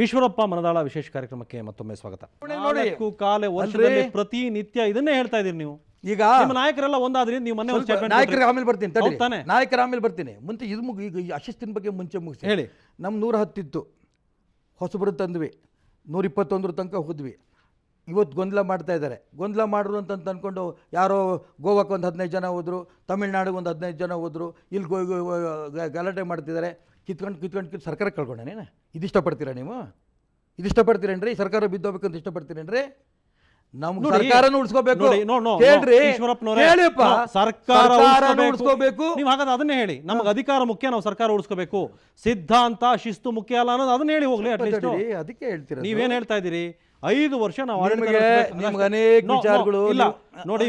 ಈಶ್ವರಪ್ಪ ಮನದಾಳ ವಿಶೇಷ ಕಾರ್ಯಕ್ರಮಕ್ಕೆ ಮತ್ತೊಮ್ಮೆ ಸ್ವಾಗತ. ನಾಲ್ಕು ಕಾಲ ವರ್ಷದಲ್ಲಿ ಪ್ರತಿನಿತ್ಯ ಇದನ್ನೇ ಹೇಳ್ತಾ ಇದೀರಿ ನೀವು. ಈಗ ನಿಮ್ಮ ನಾಯಕರೆಲ್ಲ ಒಂದಾದ್ರಿ, ನೀವು ಮೊನ್ನೆ ಒಂದು ಸ್ಟೇಟ್ಮೆಂಟ್ ನಾಯಕರ ಆಮೇಲೆ ಬರ್ತೀನಿ ನಾಯಕರ ಆಮೇಲೆ ಬರ್ತೀನಿ. ಮುಂಚೆ ಇದು ಈಗ ಅಶಿಸ್ತಿನ ಬಗ್ಗೆ ಮುಂಚೆ ಮುಗಿಸಿ ಹೇಳಿ. ನಮ್ಮ 110 ಇತ್ತು, ಹೊಸಬರು ತಂದ್ವಿ, 121 ತನಕ ಹೋದ್ವಿ. ಇವತ್ತು ಗೊಂದಲ ಮಾಡ್ತಾ ಇದ್ದಾರೆ. ಗೊಂದಲ ಮಾಡಿದ್ರು ಅಂತ ಅಂದ್ಕೊಂಡು ಯಾರೋ ಗೋವಾಕ್ಕೆ ಒಂದು 15 ಜನ ಹೋದ್ರು, ತಮಿಳ್ನಾಡಿಗೆ ಒಂದು 15 ಜನ ಹೋದ್ರು, ಇಲ್ಲಿ ಗಲಾಟೆ ಮಾಡ್ತಿದ್ದಾರೆ. ಕಿತ್ಕೊಂಡು ಸರ್ಕಾರ ಕಳ್ಕೊಂಡೇನೇನು? ಇದಿಷ್ಟಪಡ್ತೀರಾ ನೀವು? ಇದಿಷ್ಟಪಡ್ತೀರೇನ್ರಿ? ಸರ್ಕಾರ ಬಿದ್ದೋಗ್ಬೇಕು ಅಂತ ಇಷ್ಟಪಡ್ತೀರೇನ್ರಿ? ನಮ್ಗೆ ಸರ್ಕಾರನ ಉಳಿಸ್ಕೋಬೇಕು. ಸರ್ಕಾರ ಉಳಿಸ್ಕೋಬೇಕು. ನೀವು ಹಾಗಾದ್ರೆ ಅದನ್ನೇ ಹೇಳಿ, ನಮ್ಗೆ ಅಧಿಕಾರ ಮುಖ್ಯ, ನಾವು ಸರ್ಕಾರ ಉಳಿಸ್ಕೋಬೇಕು, ಸಿದ್ಧಾಂತ ಶಿಸ್ತು ಮುಖ್ಯ ಅಲ್ಲ ಅನ್ನೋದು ಅದನ್ನ ಹೇಳಿ ಹೋಗ್ಲಿ. ಅಟ್ಲೀಸ್ಟ್ ಅದಕ್ಕೆ ಹೇಳ್ತೀರಾ. ನೀವೇನ್ ಹೇಳ್ತಾ ಇದ್ದೀರಿ? 5 ವರ್ಷ ನಾವು ಅನೇಕ ವಿಚಾರಗಳು ನೋಡಿ,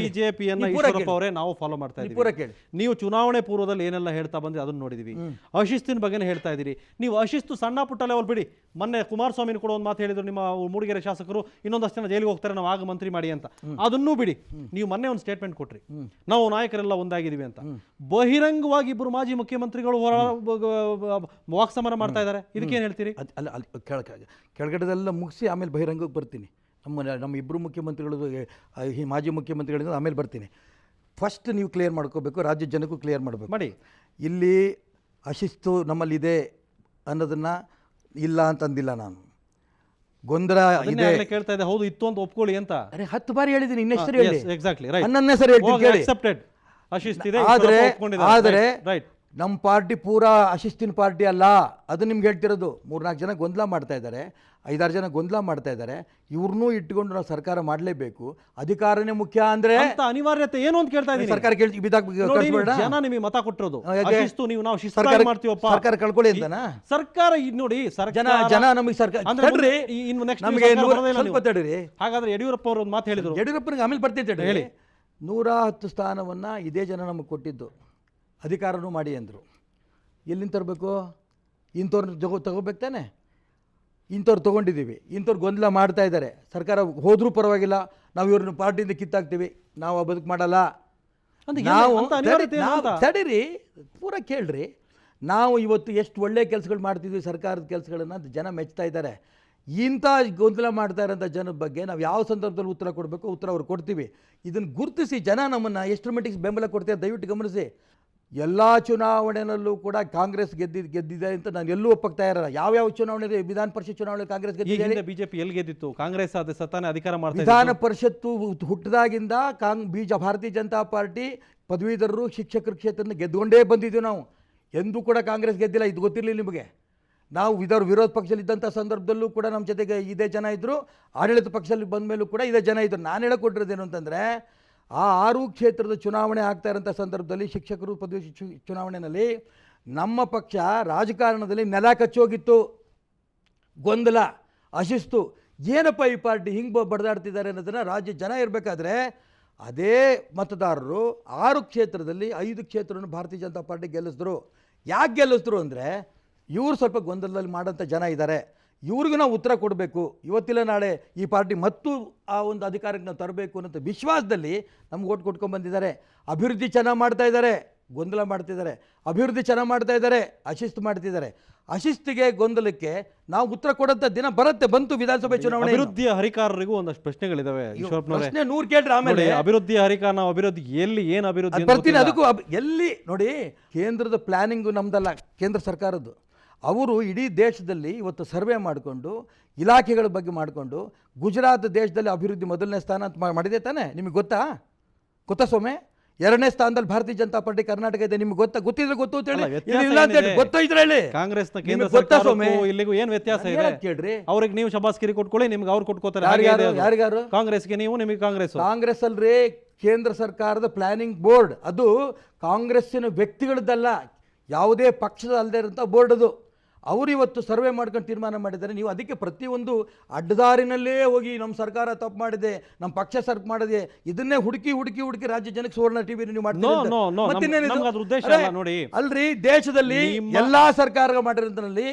ಬಿಜೆಪಿಯನ್ನ ಈಶ್ವರಪ್ಪ ಅವರೇ ನಾವು ಫಾಲೋ ಮಾಡ್ತಾ ಇದ್ದೀವಿ. ನೀವು ಚುನಾವಣೆ ಪೂರ್ವದಲ್ಲಿ ಏನೆಲ್ಲ ಹೇಳ್ತಾ ಬಂದ್ರಿ ಅದನ್ನ ನೋಡಿದೀವಿ. ಅಶಿಸ್ತಿನ ಬಗ್ಗೆನೇ ಹೇಳ್ತಾ ಇದ್ದೀರಿ ನೀವು. ಅಶಿಸ್ತು ಸಣ್ಣ ಪುಟ್ಟ ಲೆವೆಲ್ ಬಿಡಿ. ಮೊನ್ನೆ ಕುಮಾರಸ್ವಾಮಿ ಕೂಡ ಒಂದು ಮಾತು ಹೇಳಿದ್ರು, ನಿಮ್ಮ ಮೂಡಿಗೆರೆ ಶಾಸಕರು ಇನ್ನೊಂದಷ್ಟು ಜನ ಜೈಲಿಗೆ ಹೋಗ್ತಾರೆ, ನಾವು ಆಗ ಮಂತ್ರಿ ಮಾಡಿ ಅಂತ. ಅದನ್ನೂ ಬಿಡಿ. ನೀವು ಮೊನ್ನೆ ಒಂದು ಸ್ಟೇಟ್ಮೆಂಟ್ ಕೊಟ್ರಿ, ನಾವು ನಾಯಕರೆಲ್ಲ ಒಂದಾಗಿದ್ದೀವಿ ಅಂತ. ಬಹಿರಂಗವಾಗಿ ಇಬ್ಬರು ಮಾಜಿ ಮುಖ್ಯಮಂತ್ರಿಗಳು ವಾಕ್ಸಮರ ಮಾಡ್ತಾ ಇದ್ದಾರೆ. ಇದಕ್ಕೇನು ಹೇಳ್ತೀರಿ? ಕೆಳಗಡೆದೆಲ್ಲ ಮುಗಿಸಿ ಆಮೇಲೆ ಬಹಿರಂಗಕ್ಕೆ ಬರ್ತೀನಿ. ನಮ್ಮ ಇಬ್ಬರು ಮುಖ್ಯಮಂತ್ರಿಗಳು, ಮಾಜಿ ಮುಖ್ಯಮಂತ್ರಿಗಳಿಂದ ಆಮೇಲೆ ಬರ್ತೀನಿ. ಫಸ್ಟ್ ನೀವು ಕ್ಲಿಯರ್ ಮಾಡ್ಕೋಬೇಕು, ರಾಜ್ಯ ಜನಕ್ಕೂ ಕ್ಲಿಯರ್ ಮಾಡಬೇಕು. ಮಾಡಿ. ಇಲ್ಲಿ ಅಶಿಸ್ತು ನಮ್ಮಲ್ಲಿದೆ ಅನ್ನೋದನ್ನು ಇಲ್ಲ ಅಂತಂದಿಲ್ಲ ನಾನು. ಗೊಂದಲ ಕೇಳ್ತಾ ಇದೆ. ಹೌದು, ಇತ್ತು ಅಂತ ಒಪ್ಕೊಳ್ಳಿ ಅಂತ. ಅರೆ 10 ಬಾರಿ ಹೇಳಿದ್ದೀನಿ, ಇನ್ನೆಷ್ಟು ಹೇಳಿ? ಎಕ್ಸಾಕ್ಟ್ಲಿ, ಹನ್ನೊಂದನೇ ಸರಿ ಹೇಳ್ತೀನಿ. ಆದರೆ ನಮ್ಮ ಪಾರ್ಟಿ ಪೂರಾ ಅಶಿಸ್ತಿನ ಪಾರ್ಟಿ ಅಲ್ಲ. ಅದು ನಿಮ್ಗೆ ಹೇಳ್ತಿರೋದು. 3-4 ಜನ ಗೊಂದಲ ಮಾಡ್ತಾ ಇದ್ದಾರೆ, 5-6 ಜನ ಗೊಂದಲ ಮಾಡ್ತಾ ಇದ್ದಾರೆ. ಇವ್ರನ್ನೂ ಇಟ್ಕೊಂಡು ನಾವು ಸರ್ಕಾರ ಮಾಡಲೇಬೇಕು. ಅಧಿಕಾರನೇ ಮುಖ್ಯ ಅಂದ್ರೆ ಅನಿವಾರ್ಯತೆ ಏನು ಅಂತ ಕೇಳ್ತಾ ಇದ್ದೀನಿ. ಸರ್ಕಾರ ಜನ ನಿಮಗೆ ಮತ ಕೊಟ್ಟಿರೋದು ಅಶಿಸ್ತು, ನೀವು ನಾವು ಶಿಸ್ತು ಮಾಡ್ತೀವಪ್ಪ, ಸರ್ಕಾರ ಕಳ್ಕೊಳ್ಳಿ ಅಂತನಾ? ಸರ್ಕಾರ ನೋಡಿ, ಜನ ನಮಗೆ ಸರ್ಕಾರ ಹಾಗಾದ್ರೆ ಯಡಿಯೂರಪ್ಪ ಅವರು ಒಂದು ಮಾತು ಹೇಳಿದ್ರು. ಯಡಿಯೂರಪ್ಪನಿಗೆ ಆಮೇಲೆ ಬರ್ತಿದ್ದೆ ಹೇಳಿ. 110 ಸ್ಥಾನವನ್ನ ಇದೇ ಜನ ನಮಗೆ ಕೊಟ್ಟಿದ್ದು, ಅಧಿಕಾರನೂ ಮಾಡಿ ಅಂದರು. ಎಲ್ಲಿಂದ ತರಬೇಕು? ಇಂಥವ್ರನ್ನ ತಗೋಬೇಕು ತಾನೆ. ಇಂಥವ್ರು ತೊಗೊಂಡಿದ್ದೀವಿ, ಇಂಥವ್ರು ಗೊಂದಲ ಮಾಡ್ತಾ ಇದ್ದಾರೆ. ಸರ್ಕಾರ ಹೋದ್ರೂ ಪರವಾಗಿಲ್ಲ, ನಾವು ಇವ್ರನ್ನ ಪಾರ್ಟಿಯಿಂದ ಕಿತ್ತಾಕ್ತೀವಿ, ನಾವು ಬದುಕು ಮಾಡಲ್ಲ. ನಾವು ತಡೀರಿ, ಪೂರ ಕೇಳ್ರಿ. ನಾವು ಇವತ್ತು ಎಷ್ಟು ಒಳ್ಳೆ ಕೆಲಸಗಳು ಮಾಡ್ತಿದ್ವಿ, ಸರ್ಕಾರದ ಕೆಲಸಗಳನ್ನು ಜನ ಮೆಚ್ತಾ ಇದ್ದಾರೆ. ಇಂಥ ಗೊಂದಲ ಮಾಡ್ತಾ ಇರೋಂಥ ಜನದ ಬಗ್ಗೆ ನಾವು ಯಾವ ಸಂದರ್ಭದಲ್ಲಿ ಉತ್ತರ ಕೊಡಬೇಕು, ಉತ್ತರ ಅವ್ರು ಕೊಡ್ತೀವಿ. ಇದನ್ನು ಗುರುತಿಸಿ ಜನ ನಮ್ಮನ್ನು ಎಷ್ಟರ ಮಟ್ಟಿಗೆ ಬೆಂಬಲ ಕೊಡ್ತಾರೆ ದಯವಿಟ್ಟು ಗಮನಿಸಿ. ಎಲ್ಲ ಚುನಾವಣೆಯಲ್ಲೂ ಕೂಡ ಕಾಂಗ್ರೆಸ್ ಗೆದ್ದಿದೆ ಅಂತ ನಾನು ಎಲ್ಲೂ ಒಪ್ಪಕ್ತಾ ಇರಲ್ಲ. ಯಾವ ಚುನಾವಣೆ, ವಿಧಾನ ಪರಿಷತ್ ಚುನಾವಣೆ ಕಾಂಗ್ರೆಸ್ ಗೆದ್ದಿದೆ. ಬಿಜೆಪಿ ಎಲ್ಲಿ ಗೆದ್ದಿತ್ತು? ಕಾಂಗ್ರೆಸ್ ಸತ್ತಾನೆ ಅಧಿಕಾರ ಮಾಡ್ತಾ. ವಿಧಾನ ಪರಿಷತ್ತು ಹುಟ್ಟಿದಾಗಿಂದ ಭಾರತೀಯ ಜನತಾ ಪಾರ್ಟಿ ಪದವೀಧರರು ಶಿಕ್ಷಕರ ಕ್ಷೇತ್ರನ ಗೆದ್ದುಕೊಂಡೇ ಬಂದಿದ್ದೀವಿ ನಾವು. ಎಂದೂ ಕೂಡ ಕಾಂಗ್ರೆಸ್ ಗೆದ್ದಿಲ್ಲ. ಇದು ಗೊತ್ತಿರಲಿಲ್ಲ ನಿಮಗೆ. ನಾವು ವಿರೋಧ ಪಕ್ಷದಲ್ಲಿ ಇದ್ದಂಥ ಸಂದರ್ಭದಲ್ಲೂ ಕೂಡ ನಮ್ಮ ಜೊತೆಗೆ ಇದೇ ಜನ ಇದ್ದರು. ಆಡಳಿತ ಪಕ್ಷದಲ್ಲಿ ಬಂದ ಮೇಲೂ ಕೂಡ ಇದೇ ಜನ ಇದ್ದರು. ನಾನು ಹೇಳಕೊಟ್ಟಿರೋದೇನು ಅಂತಂದರೆ, ಆ 6 ಕ್ಷೇತ್ರದ ಚುನಾವಣೆ ಆಗ್ತಾ ಇರೋಂಥ ಸಂದರ್ಭದಲ್ಲಿ, ಶಿಕ್ಷಕರು ಪದವಿ ಚುನಾವಣೆಯಲ್ಲಿ ನಮ್ಮ ಪಕ್ಷ ರಾಜಕಾರಣದಲ್ಲಿ ನೆಲ ಕಚ್ಚೋಗಿತ್ತು. ಗೊಂದಲ, ಅಶಿಸ್ತು, ಏನಪ್ಪ ಈ ಪಾರ್ಟಿ ಹಿಂಗೆ ಬಡ್ದಾಡ್ತಿದ್ದಾರೆ ಅನ್ನೋದನ್ನು ರಾಜ್ಯ ಜನ ಇರಬೇಕಾದ್ರೆ, ಅದೇ ಮತದಾರರು 6 ಕ್ಷೇತ್ರದಲ್ಲಿ 5 ಕ್ಷೇತ್ರವನ್ನು ಭಾರತೀಯ ಜನತಾ ಪಾರ್ಟಿ ಗೆಲ್ಲಿಸಿದ್ರು. ಯಾಕೆ ಗೆಲ್ಲಿಸಿದ್ರು ಅಂದರೆ, ಇವರು ಸ್ವಲ್ಪ ಗೊಂದಲದಲ್ಲಿ ಮಾಡೋಂಥ ಜನ ಇದ್ದಾರೆ. ಇವ್ರಿಗೂ ನಾವು ಉತ್ತರ ಕೊಡಬೇಕು. ಇವತ್ತಿಲ್ಲ ನಾಳೆ ಈ ಪಾರ್ಟಿ ಮತ್ತು ಆ ಒಂದು ಅಧಿಕಾರಕ್ಕೆ ನಾವು ತರಬೇಕು ಅನ್ನೋ ವಿಶ್ವಾಸದಲ್ಲಿ ನಮ್ಗೆ ಓಟ್ ಕೊಟ್ಕೊಂಡು ಬಂದಿದ್ದಾರೆ. ಅಭಿವೃದ್ಧಿ ಚೆನ್ನಾಗಿ ಮಾಡ್ತಾ ಇದ್ದಾರೆ, ಗೊಂದಲ ಮಾಡ್ತಿದ್ದಾರೆ. ಅಭಿವೃದ್ಧಿ ಚೆನ್ನಾಗಿ ಮಾಡ್ತಾ ಇದ್ದಾರೆ, ಅಶಿಸ್ತು ಮಾಡ್ತಿದ್ದಾರೆ. ಅಶಿಸ್ತಿಗೆ, ಗೊಂದಲಕ್ಕೆ ನಾವು ಉತ್ತರ ಕೊಡೋಂಥ ದಿನ ಬಂತು ವಿಧಾನಸಭೆ ಚುನಾವಣೆ. ಅಭಿವೃದ್ಧಿಯ ಹರಿಕಾರರಿಗೂ ಒಂದಷ್ಟು ಪ್ರಶ್ನೆಗಳಿದಾವೆ. ಪ್ರಶ್ನೆ 100 ಕೇಳ್ರಿ. ಆಮೇಲೆ ಅಭಿವೃದ್ಧಿ ಹರಿಕಾರ, ನಾವು ಅಭಿವೃದ್ಧಿ ಎಲ್ಲಿ, ಏನು ಅಭಿವೃದ್ಧಿ ಬರ್ತೀನಿ ಅದಕ್ಕೂ. ಎಲ್ಲಿ ನೋಡಿ, ಕೇಂದ್ರದ ಪ್ಲಾನಿಂಗು ನಮ್ದಲ್ಲ, ಕೇಂದ್ರ ಸರ್ಕಾರದ್ದು. ಅವರು ಇಡೀ ದೇಶದಲ್ಲಿ ಇವತ್ತು ಸರ್ವೆ ಮಾಡಿಕೊಂಡು, ಇಲಾಖೆಗಳ ಬಗ್ಗೆ ಮಾಡಿಕೊಂಡು, ಗುಜರಾತ್ ದೇಶದಲ್ಲಿ ಅಭಿವೃದ್ಧಿ 1ನೇ ಸ್ಥಾನ ಅಂತ ಮಾಡಿದೆ ತಾನೆ. ನಿಮಗೆ ಗೊತ್ತಾ ಸೊಮ್ಮೆ? 2ನೇ ಸ್ಥಾನದಲ್ಲಿ ಭಾರತೀಯ ಜನತಾ ಪಾರ್ಟಿ ಕರ್ನಾಟಕ ಇದೆ. ನಿಮ್ಗೆ ಗೊತ್ತಿದ್ರೆ ಗೊತ್ತು ಅಂತ ಹೇಳಿ, ಗೊತ್ತಿದ್ರೆ ಹೇಳಿ. ಕಾಂಗ್ರೆಸ್ ಇಲ್ಲಿಗೂ ಏನು ವ್ಯತ್ಯಾಸ ಇದೆ ಕೇಳ್ರಿ. ಅವ್ರಿಗೆ ನೀವು ಶಬಾಸ್ಕಿರಿ ಕೊಟ್ಕೊಳ್ಳಿ, ನಿಮ್ಗೆ ಅವ್ರು ಕೊಟ್ಕೋತಾರೆ. ಯಾರಿಗಾರು? ಕಾಂಗ್ರೆಸ್ಗೆ ನೀವು, ನಿಮಗೆ ಕಾಂಗ್ರೆಸ್ ಅಲ್ರಿ. ಕೇಂದ್ರ ಸರ್ಕಾರದ ಪ್ಲಾನಿಂಗ್ ಬೋರ್ಡ್, ಅದು ಕಾಂಗ್ರೆಸ್ಸಿನ ವ್ಯಕ್ತಿಗಳದ್ದಲ್ಲ, ಯಾವುದೇ ಪಕ್ಷದ ಅಲ್ಲದೆ ಇರೋಂಥ ಬೋರ್ಡ್ ಅದು. ಅವರು ಇವತ್ತು ಸರ್ವೆ ಮಾಡ್ಕೊಂಡು ತೀರ್ಮಾನ ಮಾಡಿದ್ದಾರೆ. ನೀವು ಅದಕ್ಕೆ ಪ್ರತಿಯೊಂದು ಅಡ್ಡದಾರಿನಲ್ಲೇ ಹೋಗಿ ನಮ್ಮ ಸರ್ಕಾರ ತಪ್ಪು ಮಾಡಿದೆ, ನಮ್ಮ ಪಕ್ಷ ಸರ್ಕ್ ಮಾಡಿದೆ, ಇದನ್ನೇ ಹುಡುಕಿ ರಾಜ್ಯ ಜನಕ್ಕೆ ಸುವರ್ಣ ಟಿವಿ ನೀವು ನೋಡಿ. ಅಲ್ರಿ, ದೇಶದಲ್ಲಿ ಎಲ್ಲಾ ಸರ್ಕಾರ ಮಾಡಿರೋದ್ರಲ್ಲಿ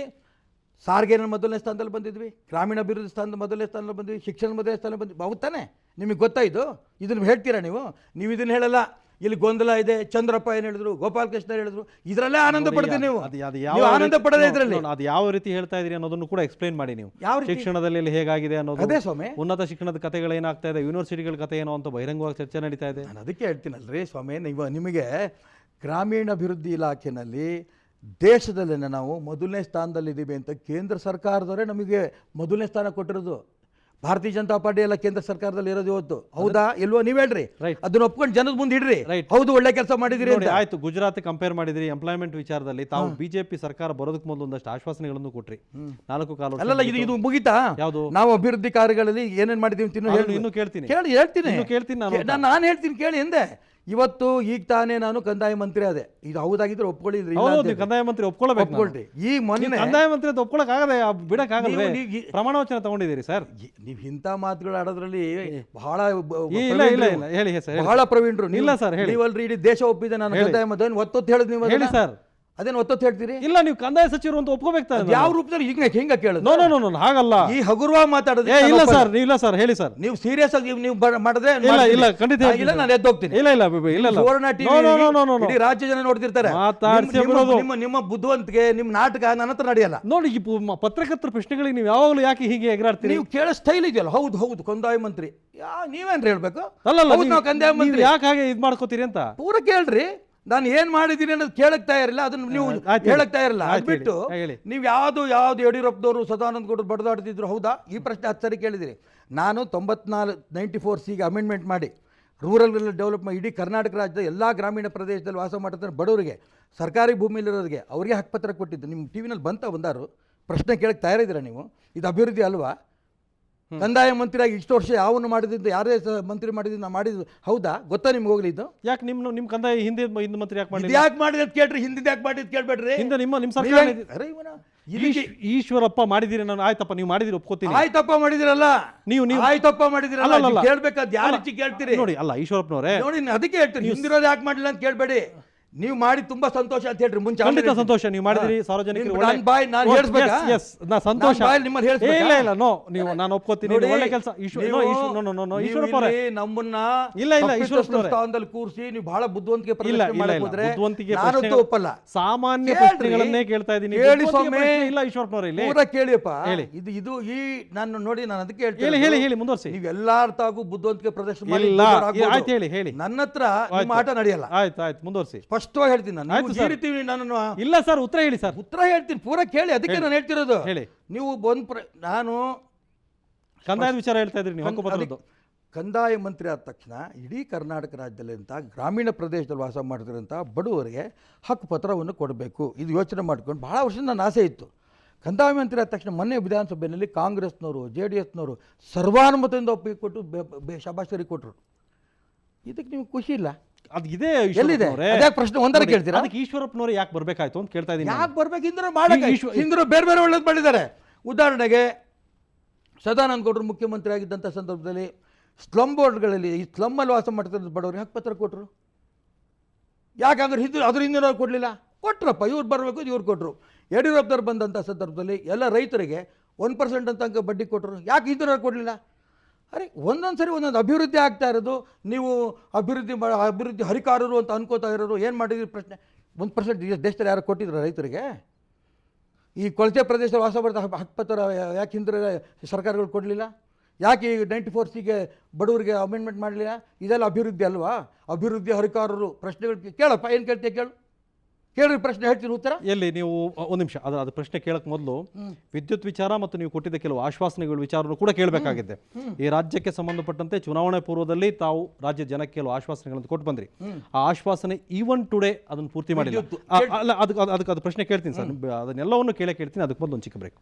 ಸಾರಿಗೆನ 1ನೇ ಸ್ಥಾನದಲ್ಲಿ ಬಂದಿದ್ವಿ, ಗ್ರಾಮೀಣ ಅಭಿವೃದ್ಧಿ ಸ್ಥಾನದ 1ನೇ ಸ್ಥಾನದಲ್ಲಿ ಬಂದ್ವಿ, ಶಿಕ್ಷಣ 1ನೇ ಸ್ಥಾನದಲ್ಲಿ ಬಂದ್ವಿ. ಹೌದಾನೆ? ನಿಮಗೆ ಗೊತ್ತಾ? ಇದನ್ನು ಹೇಳ್ತೀರಾ ನೀವು ಇದನ್ನು ಹೇಳಲ್ಲ. ಇಲ್ಲಿ ಗೊಂದಲ ಇದೆ, ಚಂದ್ರಪ್ಪ ಏನು ಹೇಳಿದ್ರು, ಗೋಪಾಲಕೃಷ್ಣ ಹೇಳಿದ್ರು, ಇದರಲ್ಲೇ ಆನಂದ ಪಡ್ತೀವಿ ನೀವು. ಅದು ನೀವು ಆನಂದ ಪಡೋದೇ ಇದರಲ್ಲಿ. ಅದು ಯಾವ ರೀತಿ ಹೇಳ್ತಾ ಇದೀರಿ ಅನ್ನೋದನ್ನು ಕೂಡ ಎಕ್ಸ್ಪ್ಲೈನ್ ಮಾಡಿ ನೀವು. ಯಾವ ರೀತಿ? ಶಿಕ್ಷಣದಲ್ಲಿ ಇಲ್ಲಿ ಹೇಗಾಗಿದೆ ಅನ್ನೋದು, ಅದೇ ಸ್ವಾಮಿ, ಉನ್ನತ ಶಿಕ್ಷಣದ ಕಥೆಗಳೇನಾಗ್ತಾ ಇದೆ, ಯೂನಿವರ್ಸಿಟಿಗಳ ಕಥೆ ಏನೋ ಅಂತ ಬಹಿರಂಗವಾಗಿ ಚರ್ಚೆ ನಡೀತಾ ಇದೆ. ನಾನು ಅದಕ್ಕೆ ಹೇಳ್ತೀನಲ್ರಿ ಸ್ವಾಮಿ, ನಿಮಗೆ ಗ್ರಾಮೀಣಾಭಿವೃದ್ಧಿ ಇಲಾಖೆಯಲ್ಲಿ ದೇಶದಲ್ಲೇ ನಾವು ಮೊದಲನೇ ಸ್ಥಾನದಲ್ಲಿದ್ದೀವಿ ಅಂತ ಕೇಂದ್ರ ಸರ್ಕಾರದವರೇ ನಮಗೆ ಮೊದಲನೇ ಸ್ಥಾನ ಕೊಟ್ಟಿರೋದು. ಭಾರತೀಯ ಜನತಾ ಪಾರ್ಟಿ ಎಲ್ಲ ಕೇಂದ್ರ ಸರ್ಕಾರದಲ್ಲಿ ಇರೋದು ಇವತ್ತು. ಹೌದಾ ಇಲ್ವೋ ನೀವು ಹೇಳ್ರಿ, ಅದನ್ನ ಒಪ್ಕೊಂಡು ಜನದ ಮುಂದೆ ಇಡ್ರಿ. ಹೌದು, ಒಳ್ಳೆ ಕೆಲಸ ಮಾಡಿದಿರಿ ಅಂತ. ಆಯ್ತು, ಗುಜರಾತ್ ಕಂಪೇರ್ ಮಾಡಿದ್ರಿ ಎಂಪ್ಲಾಯ್ಮೆಂಟ್ ವಿಚಾರದಲ್ಲಿ. ತಾವು ಬಿಜೆಪಿ ಸರ್ಕಾರ ಬರೋದಕ್ಕೆ ಮೊದಲು ಒಂದಷ್ಟು ಆಶ್ವಾಸನೆಗಳನ್ನು ಕೊಟ್ರಿ, 4 ಕಾಲ. ಅಲ್ಲಲ್ಲ, ಇದು ಮುಗಿತಾ? ಯಾವುದು? ನಾವು ಅಭಿವೃದ್ಧಿ ಕಾರ್ಯಗಳಲ್ಲಿ ಏನೇನ್ ಮಾಡಿದೀವಿ ಇನ್ನು ಕೇಳ್ತೀನಿ, ಹೇಳ್ತೀನಿ ನಾನು ಹೇಳ್ತೀನಿ ಕೇಳಿ ಎಂದೆ. ಇವತ್ತು ಈಗ ತಾನೇ ನಾನು ಕಂದಾಯ ಮಂತ್ರಿ ಅದೇ. ಇದು ಹೌದಾಗಿದ್ರೆ ಒಪ್ಕೊಳ್ಳಿ, ಕಂದಾಯ ಮಂತ್ರಿ ಒಪ್ಕೊಳ್ರಿ. ಈ ಮೊನ್ನೆ ಕಂದಾಯ ಮಂತ್ರಿ ಅಂತ ಒಪ್ಕೊಳಕ್ ಆಗದೆ, ಬಿಡಕ್ ಆಗಲ್ವೇ? ಪ್ರಮಾಣ ವಚನ ತಗೊಂಡಿದ್ದೀರಿ ಸರ್. ನೀವು ಇಂಥ ಮಾತುಗಳು ಆಡೋದ್ರಲ್ಲಿ ಬಹಳ ಹೇಳಿ ಸರ್, ಬಹಳ ಪ್ರವೀಣರು. ಇಲ್ಲ ಸರ್, ನೀವಲ್ರಿ ಇಡೀ ದೇಶ ಒಪ್ಪಿದೆ ನಾನು ಕಂದಾಯ ಮಂತ್ರಿ ಒತ್ತೊತ್ತು ಹೇಳಿದ್ ನೀವು. ಹೇಳಿ ಸರ್, ಅದೇನು ಒತ್ತೊತ್ತು ಹೇಳ್ತೀರಿ? ಇಲ್ಲ, ನೀವು ಕಂದಾಯ ಸಚಿವರು ಅಂತ ಒಪ್ಕೋಬೇಕು. ಯಾವ ರೂಪದಲ್ಲಿ ಹಿಂಗ ಕೇಳೋದು? ನೋ ಹಾಗಲ್ಲ. ಈ ಹಗುರವಾಗಿ ಮಾತಾಡೋದು ಇಲ್ಲ ಸರ್, ಇಲ್ಲ ಸರ್, ಹೇಳಿ ಸರ್. ನೀವು ಸೀರಿಯಸ್ ಆಗಿ ನೀವು ಮಾಡಿದ್ರೆ ಇಲ್ಲ, ಖಂಡಿತ ಇಲ್ಲ, ನಾನು ಎದ್ದೋಗ್ತೀನಿ. ಇಲ್ಲ ಸುವರ್ಣ ಟಿವಿ ರಾಜ್ಯ ಜನ ನೋಡ್ತಿರ್ತಾರೆ. ನಿಮ್ಮ ಬುದ್ಧಿವಂತಿಕೆ, ನಿಮ್ಮ ನಾಟಕ ನನ್ನ ಹತ್ರ ನಡೆಯಲ್ಲ ನೋಡಿ. ಈ ಪತ್ರಕರ್ತರ ಪ್ರಶ್ನೆಗಳಿಗೆ ನೀವು ಯಾವಾಗಲೂ ಯಾಕೆ ಹೀಗೆ ಎಗರಾಡ್ತೀರಿ? ನೀವು ಕೇಳೋ ಸ್ಟೈಲ್ ಇದೆಯಲ್ಲ. ಹೌದು ಕಂದಾಯ ಮಂತ್ರಿ ನೀವೇನ್ರಿ ಹೇಳ್ಬೇಕು? ಅಲ್ಲ, ಕಂದಾಯ ಮಂತ್ರಿ ಯಾಕೆ ಹಾಗೆ ಇದು ಮಾಡ್ಕೋತೀರಿ ಅಂತ ಪೂರ ಕೇಳ್ರಿ. ನಾನು ಏನ್ ಮಾಡಿದ್ದೀನಿ ಅನ್ನೋದು ಕೇಳಕ್ ತಯಾರಿಲ್ಲ, ಅದನ್ನ ನೀವು ಹೇಳಕ್ ತಯಾರಿಲ್ಲ. ಅದ್ಬಿಟ್ಟು ನೀವು ಯಾವ್ದು ಯಡಿಯೂರಪ್ಪನವರು ಸದಾನಂದ ಗೌಡರು ಬಡದಾಡ್ತಿದ್ರು, ಹೌದಾ? ಈ ಪ್ರಶ್ನೆ 10 ಸರಿ ಕೇಳಿದಿರಿ. ನಾನು 94 ಅಮೆಂಡ್ಮೆಂಟ್ ಮಾಡಿ ರೂರಲ್ ಡೆವಲಪ್ಮೆಂಟ್ ಇಡೀ ಕರ್ನಾಟಕ ರಾಜ್ಯದ ಎಲ್ಲ ಗ್ರಾಮೀಣ ಪ್ರದೇಶದಲ್ಲಿ ವಾಸ ಮಾಡ್ತಾರೆ ಬಡವರಿಗೆ, ಸರ್ಕಾರಿ ಭೂಮಿಲಿರೋರಿಗೆ ಅವರಿಗೆ ಹಕ್ಕುಪತ್ರ ಕೊಟ್ಟಿದ್ದು. ನಿಮ್ಮ ಟಿವಿನಲ್ಲಿ ಬಂದಾರು ಪ್ರಶ್ನೆ ಕೇಳಕ್ಕೆ ತಯಾರಿದ್ದೀರಾ ನೀವು? ಇದು ಅಭಿವೃದ್ಧಿ ಅಲ್ವಾ? ಕಂದಾಯ ಮಂತ್ರಿಯಾಗಿ ಇಷ್ಟು ವರ್ಷ ಯಾವನ್ನು ಮಾಡಿದ್ದು, ಯಾರೇ ಮಂತ್ರಿ ಮಾಡಿದ್ದು ನಾ ಮಾಡಿದ್ದು, ಹೌದಾ? ಗೊತ್ತಾ ನಿಮ್ಗೆ ಹೋಗ್ಲಿ ಇದು? ಯಾಕೆ ನಿಮ್ಮ ಕಂದಾಯ ಹಿಂದೆ ಮಂತ್ರಿ ಯಾಕೆ ಮಾಡಿ ಯಾಕೆ ಮಾಡಿದ ಕೇಳ್ರಿ, ಹಿಂದಿದ್ದು ಯಾಕೆ ಮಾಡಿದ್ ಕೇಳ್ಬೇಡ್ರಿ. ಹಿಂದೆ ನಿಮ್ಮ ಸರ್ಕಾರ ಈಶ್ವರಪ್ಪ ಮಾಡಿದಿರಿ. ನಾನು ಆಯ್ತಪ್ಪ ನೀವು ಮಾಡಿದಿರಿ ಒಪ್ಕೋತೀನಿ. ಆಯ್ತಪ್ಪ ಮಾಡಿದಿರಲ್ಲ, ನೀವು ಆಯ್ತಪ್ಪ ಮಾಡಿದಿರಲ್ಲ, ಕೇಳ್ಬೇಕಾದ್ ಯಾವ ರೀತಿ ಕೇಳ್ತೀರಿ ನೋಡಿ. ಅಲ್ಲ ಈಶ್ವರಪ್ಪನವರೇ ನೋಡಿ, ಅದಕ್ಕೆ ಹೇಳ್ತೀರಿ ಹಿಂದಿರೋದು ಯಾಕೆ ಮಾಡಿಲ್ಲ ಅಂತ ಕೇಳ್ಬೇಡಿ. ನೀವು ಮಾಡಿ ತುಂಬಾ ಸಂತೋಷ ಅಂತ ಹೇಳ್ರಿ. ಮುಂಚೆ ಖಂಡಿತ ಸಂತೋಷ, ನೀವು ಮಾಡಿದ್ರಿ ಸಾರ್ವಜನಿಕರು ಸಂತೋಷ. ಇಲ್ಲ ನೋ, ನೀವು ನಾನು ಒಪ್ಕೋತೀನಿ, ಒಳ್ಳೆ ಕೆಲಸ. ನಮ್ಮನ್ನ ಸ್ಥಾನದಲ್ಲಿ ಕೂರಿಸಿ ನೀವು ಬಹಳ ಬುದ್ಧಿವಂತಿಕೆ ಒಪ್ಪಲ್ಲ. ಸಾಮಾನ್ಯ ಪ್ರಶ್ನೆಗಳನ್ನೇ ಕೇಳ್ತಾ ಇದ್ದೀನಿ. ಇಲ್ಲ ಈಶ್ವರಪ್ಪನವರೇ, ಪೂರ ಕೇಳಿಯಪ್ಪ. ಇದು ಈ ನಾನು ನೋಡಿ, ನಾನು ಅದಕ್ಕೆ ಹೇಳ್ತೀನಿ, ಹೇಳಿ ಮುಂದುವರಿಸಿ. ನೀವು ಎಲ್ಲಾರ್ತಾಗೂ ಬುದ್ಧಿವಂತಿಕೆ ಪ್ರದರ್ಶನ ಮಾಡಿ. ಹೇಳಿ ನನ್ನ ಹತ್ರ ಆಟ ನಡೆಯಲ್ಲ. ಆಯ್ತು ಮುಂದುವರಿಸಿ. ಸ್ಪಷ್ಟವಾಗಿ ಹೇಳ್ತೀನಿ ನಾನು. ಇಲ್ಲ ಸರ್, ಉತ್ತರ ಹೇಳಿ ಸರ್. ಉತ್ತರ ಹೇಳ್ತೀನಿ, ಪೂರ ಕೇಳಿ. ಅದಕ್ಕೆ ನಾನು ಹೇಳ್ತಿರೋದು. ಹೇಳಿ. ನೀವು ನಾನು ಕಂದಾಯ ವಿಚಾರ ಹೇಳ್ತಾ ಇದ್ರಿ ನೀವು. ಕಂದಾಯ ಮಂತ್ರಿ ಆದ ತಕ್ಷಣ ಇಡೀ ಕರ್ನಾಟಕ ರಾಜ್ಯದಲ್ಲಿ ಅಂತ ಗ್ರಾಮೀಣ ಪ್ರದೇಶದಲ್ಲಿ ವಾಸ ಮಾಡ್ತಿರೋಂಥ ಬಡವರಿಗೆ ಹಕ್ಕುಪತ್ರವನ್ನು ಕೊಡಬೇಕು, ಇದು ಯೋಚನೆ ಮಾಡ್ಕೊಂಡು ಬಹಳ ವರ್ಷದಿಂದ ನನ್ನ ಆಸೆ ಇತ್ತು. ಕಂದಾಯ ಮಂತ್ರಿ ಆದ ತಕ್ಷಣ ಮೊನ್ನೆ ವಿಧಾನಸಭೆಯಲ್ಲಿ ಕಾಂಗ್ರೆಸ್ನವರು JDSನವರು ಸರ್ವಾನುಮತದಿಂದ ಒಪ್ಪಿಗೆ ಕೊಟ್ಟು ಶಬಾಷರಿ ಕೊಟ್ಟರು. ಇದಕ್ಕೆ ನಿಮ್ಗೆ ಖುಷಿ ಇಲ್ಲ? ಅದು ಇದೆ, ಎಲ್ಲಿದೆ ಪ್ರಶ್ನೆ? ಒಂದರ ಕೇಳ್ತೀರಾ? ಅದಕ್ಕೆ ಈಶ್ವರಪ್ಪನವರು ಯಾಕೆ ಬರ್ಬೇಕಾಯ್ತು ಅಂತ ಕೇಳ್ತಾ ಇದ್ದೀನಿ. ಯಾಕೆ ಬರ್ಬೇಕು? ಇಂದ್ರು ಬೇರೆ ಒಳ್ಳೇದು ಮಾಡಿದ್ದಾರೆ. ಉದಾಹರಣೆಗೆ ಸದಾನಂದ ಗೌಡರು ಮುಖ್ಯಮಂತ್ರಿ ಆಗಿದ್ದಂಥ ಸಂದರ್ಭದಲ್ಲಿ ಸ್ಲಮ್ ಬೋರ್ಡ್ಗಳಲ್ಲಿ ಈ ಸ್ಲಮ್ಮಲ್ಲಿ ವಾಸ ಮಾಡ್ತಿರೋದು ಬಡವರಿಗೆ ಹಕ್ಕುಪತ್ರ ಕೊಟ್ಟರು. ಯಾಕಂದ್ರೆ ಅದ್ರ ಹಿಂದಿನವ್ರು ಕೊಡಲಿಲ್ಲ, ಕೊಟ್ರಪ್ಪ. ಇವ್ರು ಬರಬೇಕು, ಇವ್ರು ಕೊಟ್ಟರು. ಯಡಿಯೂರಪ್ಪನವ್ರು ಬಂದಂಥ ಸಂದರ್ಭದಲ್ಲಿ ಎಲ್ಲ ರೈತರಿಗೆ 1% ಅಂತ ಬಡ್ಡಿ ಕೊಟ್ಟರು. ಯಾಕೆ ಹಿಂದಿನವ್ರು ಕೊಡಲಿಲ್ಲ? ಅರೆ, ಒಂದೊಂದು ಸರಿ ಒಂದೊಂದು ಅಭಿವೃದ್ಧಿ ಆಗ್ತಾ ಇರೋದು. ನೀವು ಅಭಿವೃದ್ಧಿ ಹರಿಕಾರರು ಅಂತ ಅನ್ಕೋತಾ ಇರೋರು ಏನು ಮಾಡಿದ್ರಿ? ಪ್ರಶ್ನೆ 1% ದೇಶದಲ್ಲಿ ಯಾರು ಕೊಟ್ಟಿದ್ರು ರೈತರಿಗೆ? ಈ ಕೊಳಚೆ ಪ್ರದೇಶದಲ್ಲಿ ವಾಸ ಮಾಡ್ತಾ ಹಕ್ಕುಪತ್ರ ಯಾಕೆ ಹಿಂದೆ ಸರ್ಕಾರಗಳು ಕೊಡಲಿಲ್ಲ? ಯಾಕೆ ಈ 94C ಬಡವರಿಗೆ ಅಮೆಂಡ್ಮೆಂಟ್ ಮಾಡಲಿಲ್ಲ? ಇದೆಲ್ಲ ಅಭಿವೃದ್ಧಿ ಅಲ್ವಾ? ಅಭಿವೃದ್ಧಿ ಹರಿಕಾರರು ಪ್ರಶ್ನೆಗಳು ಕೇಳಪ್ಪ. ಏನು ಕೇಳ್ತೀಯ ಕೇಳ್ರಿ, ಪ್ರಶ್ನೆ ಹೇಳ್ತೀನಿ, ಉತ್ತರ ಎಲ್ಲಿ? ನೀವು ಒಂದು ನಿಮಿಷ, ಅದು ಪ್ರಶ್ನೆ ಕೇಳಕ್ ಮೊದಲು ವಿದ್ಯುತ್ ವಿಚಾರ ಮತ್ತು ನೀವು ಕೊಟ್ಟಿದ್ದ ಕೆಲವು ಆಶ್ವಾಸನೆಗಳ ವಿಚಾರವನ್ನು ಕೂಡ ಕೇಳಬೇಕಾಗಿದೆ. ಈ ರಾಜ್ಯಕ್ಕೆ ಸಂಬಂಧಪಟ್ಟಂತೆ ಚುನಾವಣೆ ಪೂರ್ವದಲ್ಲಿ ತಾವು ರಾಜ್ಯ ಜನಕ್ಕೆ ಕೆಲವು ಆಶ್ವಾಸನೆಗಳನ್ನು ಕೊಟ್ಟು ಬಂದ್ರಿ. ಆ ಆಶ್ವಾಸನೆ ಈವನ್ ಟುಡೇ ಅದನ್ನು ಪೂರ್ತಿ ಮಾಡಿಲ್ಲ. ಅದಕ್ಕೆ ಪ್ರಶ್ನೆ ಕೇಳ್ತೀನಿ ಸರ್, ಅದನ್ನೆಲ್ಲವನ್ನು ಕೇಳ್ತೀನಿ. ಅದಕ್ಕೆ ಮೊದಲು ಒಂದು ಚಿಕ್ಕ ಬ್ರೇಕ್.